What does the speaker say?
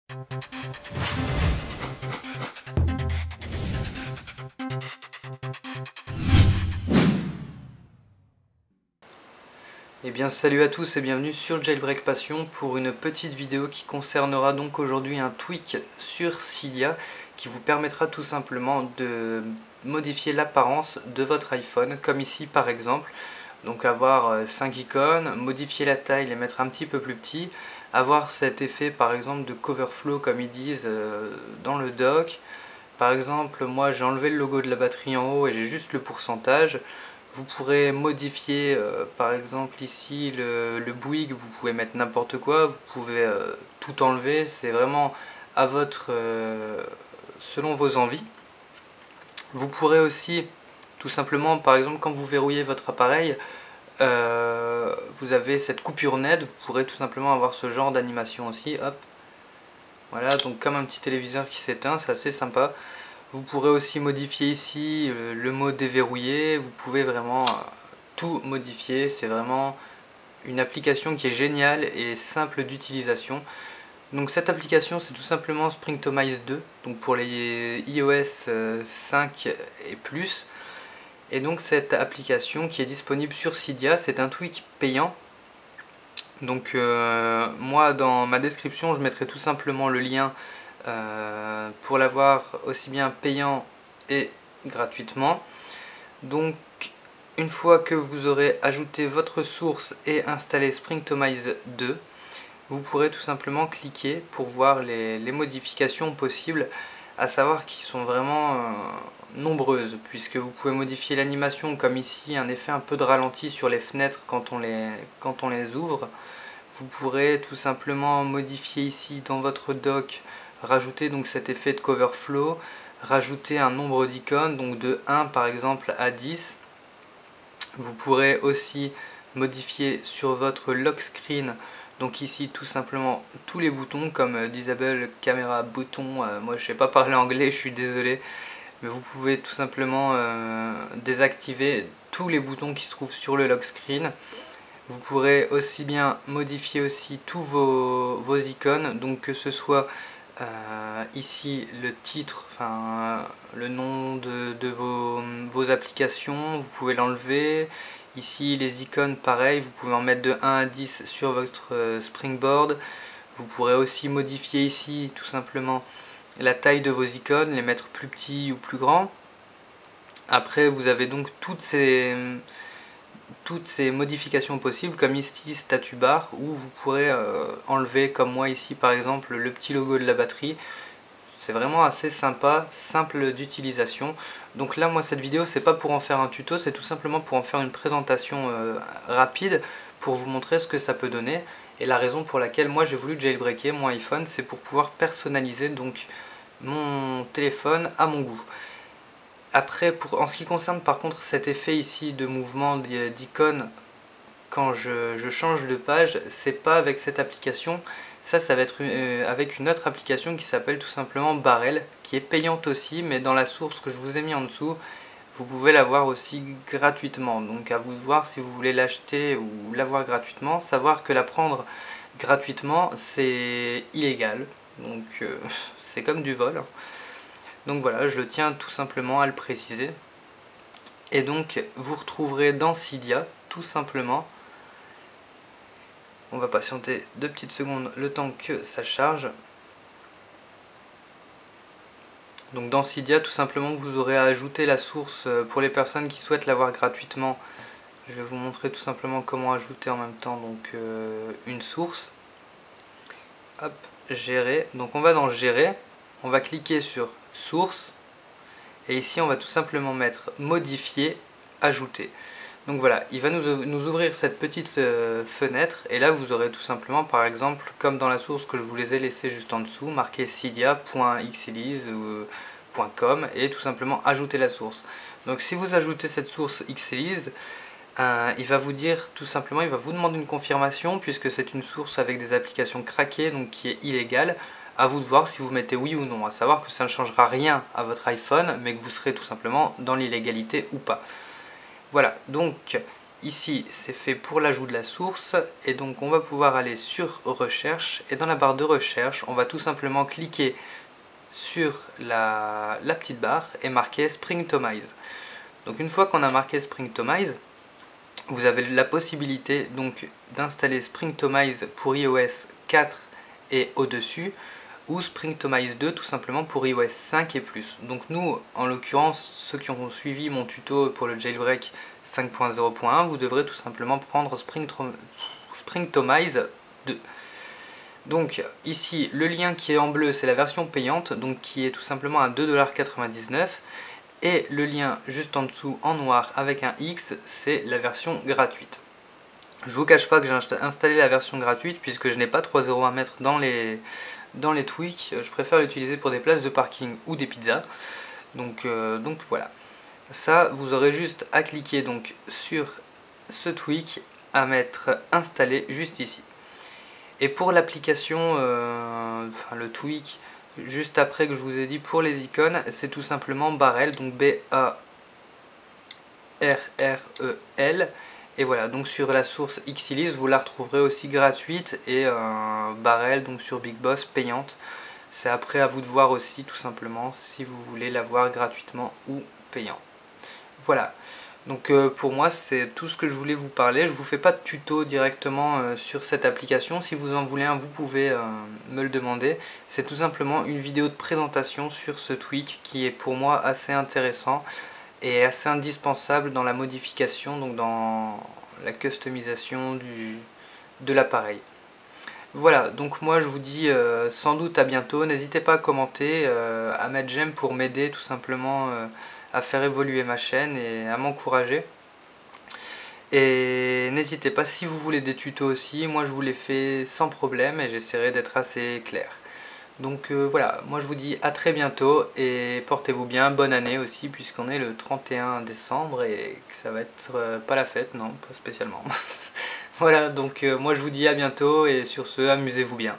Eh bien salut à tous et bienvenue sur Jailbreak Passion pour une petite vidéo qui concernera donc aujourd'hui un tweak sur Cydia qui vous permettra tout simplement de modifier l'apparence de votre iPhone, comme ici par exemple. Donc avoir 5 icônes, modifier la taille, les mettre un petit peu plus petits, avoir cet effet par exemple de coverflow comme ils disent dans le dock. Par exemple, moi j'ai enlevé le logo de la batterie en haut et j'ai juste le pourcentage. Vous pourrez modifier par exemple ici le Bouygues, vous pouvez mettre n'importe quoi, vous pouvez tout enlever, c'est vraiment à votre selon vos envies. Vous pourrez aussi tout simplement, par exemple quand vous verrouillez votre appareil, vous avez cette coupure net, vous pourrez tout simplement avoir ce genre d'animation aussi, hop. Voilà, donc comme un petit téléviseur qui s'éteint, c'est assez sympa. Vous pourrez aussi modifier ici le mot déverrouillé, vous pouvez vraiment tout modifier, c'est vraiment une application qui est géniale et simple d'utilisation. Donc cette application c'est tout simplement Springtomize 2, donc pour les iOS 5 et plus. Et donc cette application qui est disponible sur Cydia, c'est un tweak payant. Donc moi dans ma description je mettrai tout simplement le lien pour l'avoir aussi bien payant et gratuitement. Donc une fois que vous aurez ajouté votre source et installé Springtomize 2, vous pourrez tout simplement cliquer pour voir les modifications possibles, à savoir qu'ils sont vraiment nombreuses, puisque vous pouvez modifier l'animation comme ici, un effet un peu de ralenti sur les fenêtres quand on les ouvre. Vous pourrez tout simplement modifier ici dans votre dock, rajouter donc cet effet de coverflow, rajouter un nombre d'icônes, donc de 1 par exemple à 10. Vous pourrez aussi modifier sur votre lock screen, donc ici tout simplement tous les boutons comme disable caméra bouton. Moi je sais pas parler anglais, je suis désolé, mais vous pouvez tout simplement désactiver tous les boutons qui se trouvent sur le lock screen. Vous pourrez aussi bien modifier aussi tous vos icônes, donc que ce soit ici le titre, enfin le nom de vos applications, vous pouvez l'enlever. Ici les icônes pareil, vous pouvez en mettre de 1 à 10 sur votre Springboard. Vous pourrez aussi modifier ici tout simplement la taille de vos icônes, les mettre plus petits ou plus grands. Après vous avez donc toutes ces modifications possibles, comme ici statut bar, où vous pourrez enlever comme moi ici par exemple le petit logo de la batterie. C'est vraiment assez sympa, simple d'utilisation. Donc là moi cette vidéo c'est pas pour en faire un tuto, c'est tout simplement pour en faire une présentation rapide pour vous montrer ce que ça peut donner. Et la raison pour laquelle moi j'ai voulu jailbreaker mon iPhone, c'est pour pouvoir personnaliser donc mon téléphone à mon goût. Après, en ce qui concerne par contre cet effet ici de mouvement d'icône quand je change de page, c'est pas avec cette application, ça va être avec une autre application qui s'appelle tout simplement Barrel, qui est payante aussi, mais dans la source que je vous ai mis en dessous, vous pouvez l'avoir aussi gratuitement. Donc à vous de voir si vous voulez l'acheter ou l'avoir gratuitement. Savoir que la prendre gratuitement, c'est illégal, donc c'est comme du vol. Donc voilà, je tiens tout simplement à le préciser. Et donc vous retrouverez dans Cydia, tout simplement. On va patienter 2 petites secondes le temps que ça charge. Donc dans Cydia, tout simplement, vous aurez à ajouter la source pour les personnes qui souhaitent l'avoir gratuitement. Je vais vous montrer tout simplement comment ajouter en même temps donc une source. Hop, gérer. Donc on va dans gérer, on va cliquer sur source. Et ici, on va tout simplement mettre modifier, ajouter. Donc voilà, il va nous ouvrir cette petite fenêtre. Et là, vous aurez tout simplement, par exemple, comme dans la source que je vous les ai laissé juste en dessous, marqué cydia.xelise ou .com et tout simplement ajouter la source. Donc si vous ajoutez cette source Xelise, il va vous dire tout simplement, il va vous demander une confirmation puisque c'est une source avec des applications craquées, donc qui est illégale. À vous de voir si vous mettez oui ou non, à savoir que ça ne changera rien à votre iPhone, mais que vous serez tout simplement dans l'illégalité ou pas. Voilà, donc ici c'est fait pour l'ajout de la source, et donc on va pouvoir aller sur recherche, et dans la barre de recherche on va tout simplement cliquer sur la petite barre et marquer Springtomize. Donc une fois qu'on a marqué Springtomize, vous avez la possibilité donc d'installer Springtomize pour iOS 4 et au-dessus, ou Springtomize 2 tout simplement pour iOS 5 et plus. Donc nous, en l'occurrence, ceux qui ont suivi mon tuto pour le jailbreak 5.0.1, vous devrez tout simplement prendre Springtomize 2. Donc ici, le lien qui est en bleu, c'est la version payante, donc qui est tout simplement à 2,99 $. Et le lien juste en dessous en noir avec un X, c'est la version gratuite. Je vous cache pas que j'ai installé la version gratuite puisque je n'ai pas 3 € à mettre dans les tweaks. Je préfère l'utiliser pour des places de parking ou des pizzas. Donc voilà. Ça, vous aurez juste à cliquer donc sur ce tweak, à mettre installé juste ici. Et pour l'application, le tweak, juste après que je vous ai dit pour les icônes, c'est tout simplement Barrel, donc B-A-R-R-E-L. Et voilà, donc sur la source Xilis, vous la retrouverez aussi gratuite, et Barrel, donc sur Big Boss, payante. C'est après à vous de voir aussi tout simplement si vous voulez l'avoir gratuitement ou payant. Voilà. Donc pour moi c'est tout ce que je voulais vous parler. Je vous fais pas de tuto directement sur cette application. Si vous en voulez un, vous pouvez me le demander. C'est tout simplement une vidéo de présentation sur ce tweak qui est pour moi assez intéressant et assez indispensable dans la modification, donc dans la customisation de l'appareil. Voilà, donc moi je vous dis sans doute à bientôt. N'hésitez pas à commenter, à mettre j'aime pour m'aider tout simplement à faire évoluer ma chaîne et à m'encourager. Et n'hésitez pas, si vous voulez des tutos aussi, moi je vous les fais sans problème et j'essaierai d'être assez clair. Donc voilà, moi je vous dis à très bientôt et portez-vous bien, bonne année aussi puisqu'on est le 31 décembre et que ça va être pas la fête, non, pas spécialement. Voilà, donc moi je vous dis à bientôt et sur ce, amusez-vous bien.